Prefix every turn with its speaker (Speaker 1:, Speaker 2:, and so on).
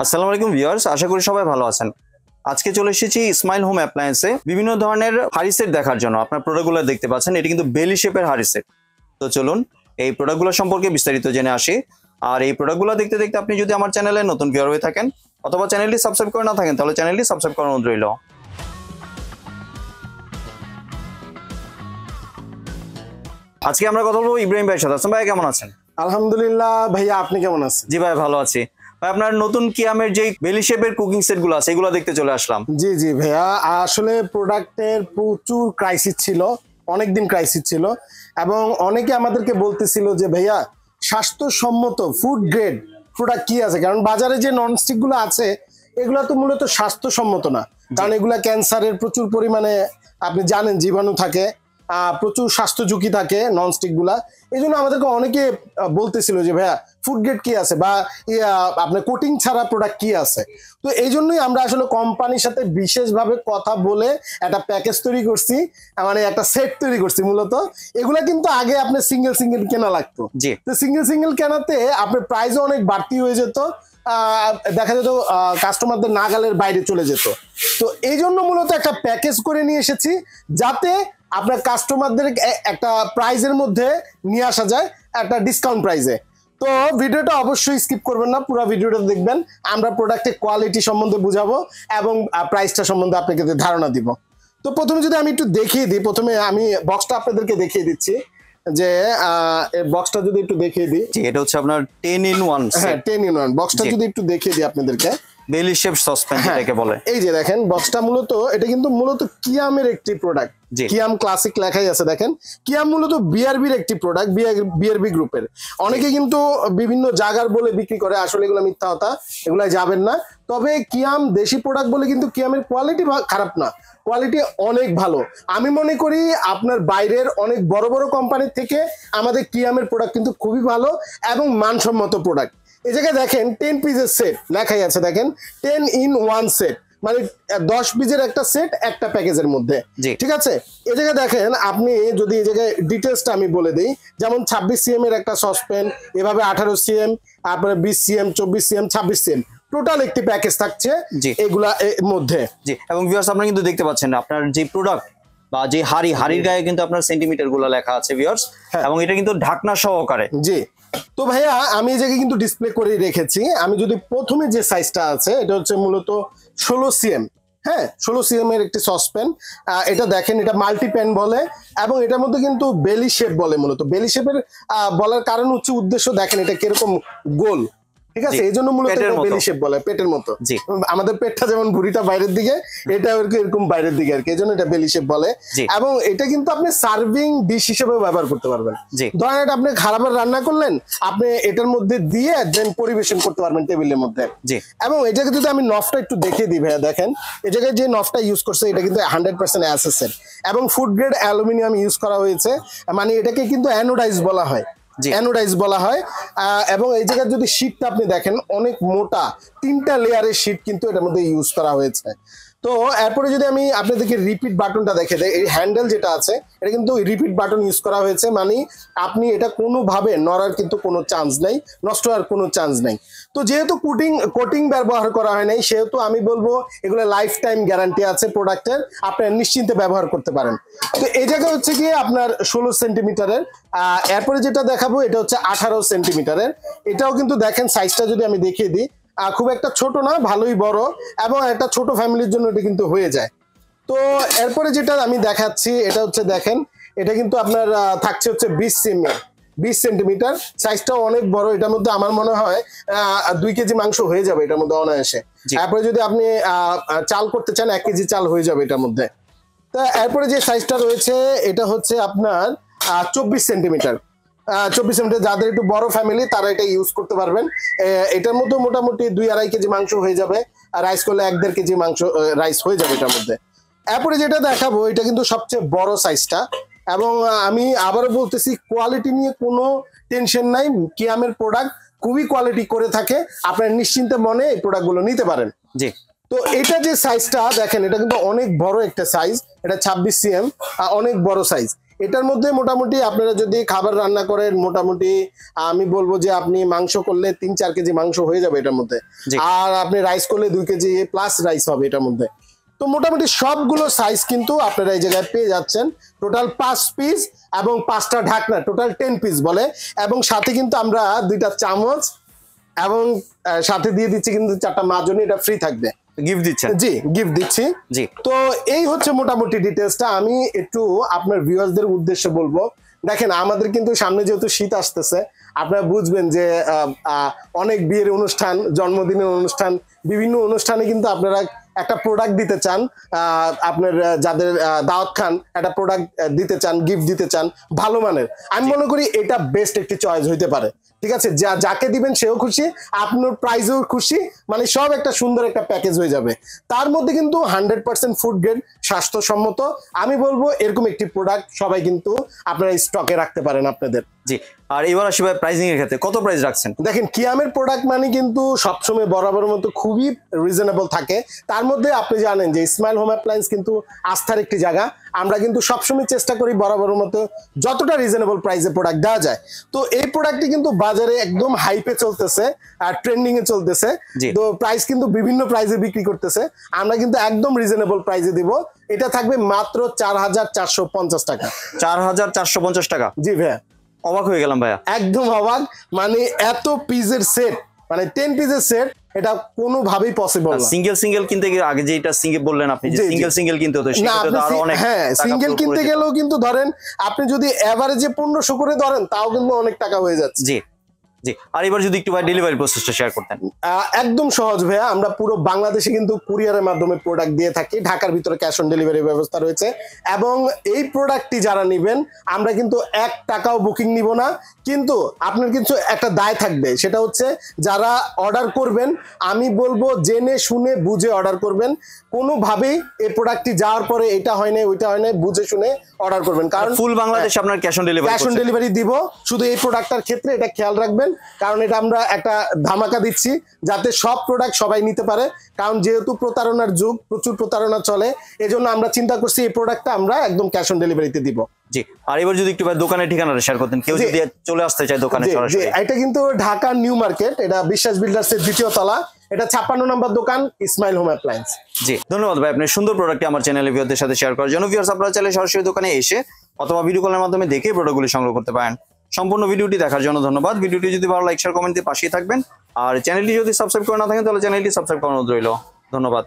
Speaker 1: আসসালামু আলাইকুম ভিউয়ার্স, আশা করি সবাই ভালো আছেন। আজকে চলে এসেছি স্মাইল হোম অ্যাপ্লায়েন্সে বিভিন্ন ধরনের হাড়ি সেট দেখার জন্য। আপনার প্রোডাক্টগুলো দেখতে পাচ্ছেন, এটি কিন্তু বেলি শেপের হাড়ি সেট। তো চলুন এই প্রোডাক্টগুলো সম্পর্কে বিস্তারিত জেনে আসি। আর এই প্রোডাক্টগুলো দেখতে দেখতে আপনি যদি আমার চ্যানেলে নতুন ভিউয়ার হয়ে থাকেন অথবা চ্যানেলটি সাবস্ক্রাইব করে না থাকেন, তাহলে চ্যানেলটি সাবস্ক্রাইব করার অনুরোধ রইল। আজকে আমরা কথা বলবো ইব্রাহিম ভাইয়ের সাথে। আসসালামু আলাইকুম, কেমন আছেন?
Speaker 2: আলহামদুলিল্লাহ ভাইয়া, আপনি কেমন আছেন?
Speaker 1: জি ভাই, ভালো আছি। ভাই, আপনার নতুন কিয়ামের যে বেলি শেপের কুকিং সেট গুলো আছে এগুলো দেখতে চলে আসলাম।
Speaker 2: জি জি ভাইয়া, আসলে প্রোডাক্টের প্রচুর ক্রাইসিস ছিল, অনেকদিন ক্রাইসিস ছিল এবং অনেকে আমাদেরকে বলতেছিল যে ভাইয়া স্বাস্থ্যসম্মত ফুড গ্রেড প্রোডাক্ট কি আছে, কারণ বাজারে যে ননস্টিক গুলো আছে এগুলো তো মূলত স্বাস্থ্যসম্মত না, কারণ এগুলা ক্যান্সারের প্রচুর পরিমাণে আপনি জানেন জীবাণু থাকে, প্রচুর স্বাস্থ্য ঝুঁকি থাকে ননস্টিক গুলা। এই জন্য আমাদেরকে অনেকে বলতেছিল যে ভাইয়া ফুড গ্রেড কি আছে বা আপনার কোটিং ছাড়া প্রোডাক্ট কি আছে। তো এই জন্যই আমরা আসলে কোম্পানির সাথে বিশেষভাবে কথা বলে একটা প্যাকেজ তৈরি করছি, মানে একটা সেট তৈরি করছি। মূলত এগুলা কিন্তু আগে আপনি সিঙ্গেল সিঙ্গেল কেনা লাগতো, তো সিঙ্গেল সিঙ্গেল কেনাতে আপনার প্রাইসও অনেক বাড়তি হয়ে যেত, দেখা যেত কাস্টমারদের নাগালের বাইরে চলে যেত। তো এই জন্য মূলত একটা প্যাকেজ করে নিয়ে এসেছি, যাতে আপনার কাস্টমারদের একটা প্রাইজের মধ্যে নিয়ে আসা যায়, একটা ডিসকাউন্ট প্রাইজে। তো ভিডিওটা অবশ্যই স্কিপ করবেন না, পুরো ভিডিওটা দেখবেন। আমরা প্রোডাক্টের কোয়ালিটি সম্বন্ধে বুঝাবো এবং প্রাইসটা সম্বন্ধে আপনাকে ধারণা দিব। তো প্রথমে যদি আমি একটু দেখিয়ে দিই, প্রথমে আমি বক্সটা আপনাদেরকে দেখিয়ে দিচ্ছি যে বক্সটা যদি একটু দেখিয়ে দিই,
Speaker 1: এটা হচ্ছে আপনার 10 in 1।
Speaker 2: হ্যাঁ, 10 in 1 বক্সটা যদি একটু দেখিয়ে দিই আপনাদেরকে।
Speaker 1: বেলি শেপ সসপ্যান যেটাকে বলে,
Speaker 2: এই যে দেখেন বক্সটা, মূলত এটা কিন্তু মূলত কিয়ামের একটি প্রোডাক্ট। কিয়াম ক্লাসিক লেখাই আছে, দেখেন কিয়াম মূলত বিআরবির একটি প্রোডাক্ট, বিআরবি গ্রুপের। অনেকে কিন্তু বিভিন্ন জায়গার বলে বিক্রি করে, আসলে এগুলো মিথ্যা কথা, এগুলা যাবেন না। তবে কিয়াম দেশি প্রোডাক্ট বলে কিন্তু কিয়ামের কোয়ালিটি খারাপ না, কোয়ালিটি অনেক ভালো। আমি মনে করি আপনার বাইরের অনেক বড় বড় কোম্পানির থেকে আমাদের কিয়ামের প্রোডাক্ট কিন্তু খুবই ভালো এবং মানসম্মত প্রোডাক্ট। এই জায়গায় দেখেন 10 পিসের সেট লেখাই আছে, দেখেন 10 in 1 সেট, মানে 10 পিসের একটা সেট একটা প্যাকেজের মধ্যে, ঠিক আছে। এই জায়গায় দেখেন আপনি যদি এই জায়গায় ডিটেলসটা আমি বলে দিই, যেমন 26 cm এর একটা সসপ্যান, এভাবে 18 cm, তারপরে 20 cm, 24 cm, 26 cm, টোটাল একটি প্যাকেজ থাকছে এগুলা এর মধ্যে।
Speaker 1: জি, এবং ভিউয়ার্স আপনারা কিন্তু দেখতে পাচ্ছেন আপনার যে প্রোডাক্ট বা যে হাড়ির গায়ে কিন্তু আপনার সেন্টিমিটার গুলো লেখা আছে ভিউয়ার্স, এবং এটা কিন্তু ঢাকনা সহকারে।
Speaker 2: জি, তো ভাইয়া আমি এই জায়গায় কিন্তু ডিসপ্লে করে রেখেছি। আমি যদি প্রথমে যে সাইজটা আছে, এটা হচ্ছে মূলত 16 cm। হ্যাঁ, 16 cm এর একটি সসপ্যান। এটা দেখেন, এটা মাল্টি প্যান বলে এবং এটার মধ্যে কিন্তু বেলি শেপ বলে। মূলত বেলি শেপের বলার কারণ হচ্ছে উদ্দেশ্য, দেখেন এটা কিরকম গোল, ঠিক আছে, এই জন্য মূলত বেলি শেপ বলে, পেটের মতো। আমাদের পেটটা যেমন ভুঁড়িটা বাইরের দিকে, এটা এরকম বাইরের দিকে আর কি, এই জন্য এটা বেলি শেপ বলে। এবং এটা কিন্তু আপনি সার্ভিং ডিশ হিসেবে ব্যবহার করতে পারবেন। ধরেন এটা আপনি খারাপ রান্না করলেন, আপনি এটার মধ্যে দিয়ে দেন পরিবেশন করতে পারবেন টেবিলের মধ্যে। এবং এটাকে যদি আমি নফটা একটু দেখিয়ে দিই ভাইয়া, দেখেন এই জায়গায় যে নফটা ইউজ করছে এটা কিন্তু 100% অ্যাসেসের এবং ফুড গ্রেড অ্যালুমিনিয়াম ইউজ করা হয়েছে, মানে এটাকে কিন্তু অ্যানোডাইজ বলা হয়, অ্যানোডাইজ বলা হয়। এবং এই জায়গায় যদি শীটটা আপনি দেখেন, অনেক মোটা 3টা লেয়ারের শীট কিন্তু এটার মধ্যে ইউজ করা হয়েছে। তো এরপরে যদি আমি আপনাদেরকে রিপিট বাটনটা দেখে দেই, এই হ্যান্ডেল যেটা আছে এটা কিন্তু রিপিট বাটন ইউজ করা হয়েছে, মানে আপনি এটা কোনোভাবে নড়ার কিন্তু কোনো চান্স নেই, নষ্ট হওয়ার কোনো চান্স নেই। তো যেহেতু কোটিং ব্যবহার করা হয় নাই, সেহেতু আমি বলবো এগুলো লাইফ টাইম গ্যারান্টি আছে প্রোডাক্টের, আপনার নিশ্চিন্তে ব্যবহার করতে পারেন। তো এই জায়গায় হচ্ছে গিয়ে আপনার 16 সেন্টিমিটারের। এরপরে যেটা দেখাবো এটা হচ্ছে 18 সেন্টিমিটারের। এটাও কিন্তু দেখেন সাইজটা যদি আমি দেখিয়ে দিই, খুব একটা ছোট না, ভালোই বড়, এবং একটা ছোট ফ্যামিলির জন্য এটা কিন্তু হয়ে যায়। তো এরপরে যেটা আমি দেখাচ্ছি এটা হচ্ছে দেখেন, এটা কিন্তু আপনার থাকছে হচ্ছে 20 সেন্টিমিটার, সাইজটাও অনেক বড়। এটার মধ্যে আমার মনে হয় 2 কেজি মাংস হয়ে যাবে এটার মধ্যে অনায়াসে। এরপরে যদি আপনি চাল করতে চান 1 কেজি চাল হয়ে যাবে এটার মধ্যে। তো এরপরে যে সাইজটা রয়েছে এটা হচ্ছে আপনার 24 সেন্টিমিটার। 24 সেন্টিমিটার, যাদের একটু বড় ফ্যামিলি তারা এটা ইউজ করতে পারবেন। এটার মধ্যে মোটামুটি 2-2.5 কেজি মাংস হয়ে যাবে, আর রাইস করলে 1-1.5 কেজি মাংস রাইস হয়ে যাবে এটার মধ্যে। এরপরে যেটা দেখাবো এটা কিন্তু সবচেয়ে বড় সাইজটা, এবং আমি আবারও বলতেছি কোয়ালিটি নিয়ে কোনো টেনশন নাই, কিয়ামের প্রোডাক্ট খুবই কোয়ালিটি করে থাকে, আপনার নিশ্চিন্তে মনে এই প্রোডাক্টগুলো নিতে পারেন। জি, তো এটা যে সাইজটা দেখেন, এটা কিন্তু অনেক বড় একটা সাইজ, এটা 26 cm, অনেক বড় সাইজ। এটার মধ্যে মোটামুটি আপনারা যদি খাবার রান্না করেন, মোটামুটি আমি বলবো যে আপনি মাংস করলে 3-4 কেজি মাংস হয়ে যাবে এটার মধ্যে, আর আপনি রাইস করলে 2 কেজি প্লাস রাইস হবে এটার মধ্যে। তো মোটামুটি সবগুলো সাইজ কিন্তু আপনারা এই জায়গায় পেয়ে যাচ্ছেন। টোটাল 5 পিস এবং 5টা ঢাকনা, টোটাল 10 পিস বলে। এবং সাথে কিন্তু আমরা 2টা চামচ এবং সাথে দিয়ে দিচ্ছি কিন্তু 4টা মাজনি, এটা ফ্রি থাকবে।
Speaker 1: গিফট দিচ্ছেন?
Speaker 2: জি, গিফট দিচ্ছি।
Speaker 1: জি।
Speaker 2: তো এই হচ্ছে মোটামুটি ডিটেলসটা। আমি একটু আপনার ভিউয়ার্সদের উদ্দেশ্যে বলবো, দেখেন আমাদের কিন্তু সামনে যেহেতু শীত আসতেছে, আপনারা বুঝবেন যে অনেক বিয়ের অনুষ্ঠান, জন্মদিনের অনুষ্ঠান, বিভিন্ন অনুষ্ঠানে কিন্তু আপনারা একটা প্রোডাক্ট দিতে চান, আপনার যাদের দাওয়াত খান একটা প্রোডাক্ট দিতে চান, গিফট দিতে চান ভালো মানের। আমি মনে করি এটা বেস্ট একটি চয়েস হইতে পারে। ঠিক আছে, যাকে দিবেন সেও খুশি, আপনার প্রাইজেও খুশি, মানে সব একটা সুন্দর একটা প্যাকেজ হয়ে যাবে। তার মধ্যে কিন্তু 100% ফুড গ্রেড, স্বাস্থ্যসম্মত। আমি বলবো এরকম একটি প্রোডাক্ট সবাই কিন্তু আপনারা স্টকে রাখতে পারেন আপনাদের।
Speaker 1: জি। আর এবার আসি ভাই প্রাইসিং এর ক্ষেত্রে কত প্রাইস রাখছেন?
Speaker 2: দেখেন কিয়ামের প্রোডাক্ট মানে কিন্তু সবসময় বরাবর মতো খুবই রিজনেবল থাকে। তার মধ্যে আপনি জানেন যে ইসমাইল হোম অ্যাপ্লায়েন্স কিন্তু আস্থার একটি জায়গা। আমরা কিন্তু সবসময় চেষ্টা করি বরাবর মতো যতটা রিজনেবল প্রাইসে প্রোডাক্ট দেওয়া যায়। তো এই প্রোডাক্টটি কিন্তু বাজারে একদম হাইপে চলতেছে আর ট্রেন্ডিং এ চলতেছে। তো প্রাইস কিন্তু বিভিন্ন প্রাইসে বিক্রি করতেছে, আমরা কিন্তু একদম রিজনেবল প্রাইসে দিব। এটা থাকবে মাত্র 4450 টাকা।
Speaker 1: 4450 টাকা?
Speaker 2: জি ভাইয়া,
Speaker 1: অবাক হয়ে গেলাম ভাইয়া,
Speaker 2: একদম অবাক। মানে এত পিসের সেট, মানে 10 পিসের সেট, এটা কোনোভাবেই পসিবল না।
Speaker 1: সিঙ্গেল সিঙ্গেল কিনতে গিয়ে আগে যেটা সিঙ্গেল বললেন আপনি, যে সিঙ্গেল সিঙ্গেল কিনতে হতো, সেটা তো আরো অনেক।
Speaker 2: হ্যাঁ, সিঙ্গেল কিনতে গেলেও কিন্তু ধরেন আপনি যদি এভারেজে 1500 করে ধরেন তাও কিন্তু অনেক টাকা হয়ে যাচ্ছে।
Speaker 1: জি জি। আর এবার যদি একটু ভাই ডেলিভারি প্রসেসটা শেয়ার করতেন।
Speaker 2: একদম সহজ ভাইয়া, আমরা পুরো বাংলাদেশে কিন্তু কুরিয়ারের মাধ্যমে প্রোডাক্ট দিয়ে থাকি। ঢাকার ভিতরে ক্যাশ অন ডেলিভারি ব্যবস্থা রয়েছে। এবং এই প্রোডাক্টটি যারা নেবেন, আমরা কিন্তু 1 টাকাও বুকিং নিব না। কিন্তু আপনার কিন্তু একটা দায় থাকবে, সেটা হচ্ছে যারা অর্ডার করবেন, আমি বলবো জেনে শুনে বুঝে অর্ডার করবেন। কোনোভাবেই এই প্রোডাক্টটি যাওয়ার পরে এটা হয় না ওইটা হয় না, বুঝে শুনে অর্ডার করবেন। কারণ
Speaker 1: ফুল বাংলাদেশে আপনার ক্যাশ অন
Speaker 2: ডেলিভারি দিব। শুধু এই প্রোডাক্টটার ক্ষেত্রে এটা খেয়াল রাখবেন, কারণ এটা আমরা একটা ধামাকা দিচ্ছি যাতে সব প্রোডাক্ট সবাই নিতে পারে। কারণ যেহেতু প্রতারণার যুগ, প্রচুর প্রতারণা চলে, এজন্য আমরা চিন্তা করছি এই প্রোডাক্টটা আমরা একদম ক্যাশ অন ডেলিভারিতে দিব।
Speaker 1: জি। আর এবার যদি একটু ভাই দোকানের ঠিকানাটা শেয়ার করতেন, কেউ যদি চলে আসতে চায় দোকানে সরাসরি।
Speaker 2: এটা কিন্তু ঢাকা নিউ মার্কেট, এটা বিশ্বাস বিল্ডার্স এর 2য় তলা, এটা 56 নম্বর দোকান, ইসমাইল হোম অ্যাপ্লায়েন্স।
Speaker 1: জি, ধন্যবাদ ভাই আপনার সুন্দর প্রোডাক্টটি আমার চ্যানেলে ভিউয়ারদের সাথে শেয়ার করার জন্য। ভিউয়ার্স, আপনারা চাইলে সরাসরি দোকানে এসে অথবা ভিডিও কলের মাধ্যমে দেখে প্রোডাক্টগুলি সংগ্রহ করতে পারেন। সম্পূর্ণ ভিডিওটি দেখার জন্য ধন্যবাদ। ভিডিওটি যদি ভালো লাইক শেয়ার কমেন্ট দিয়ে পাশেই থাকবেন। আর চ্যানেলটি যদি সাবস্ক্রাইব করে না থাকেন তাহলে চ্যানেলটি সাবস্ক্রাইব করানো রইল। ধন্যবাদ।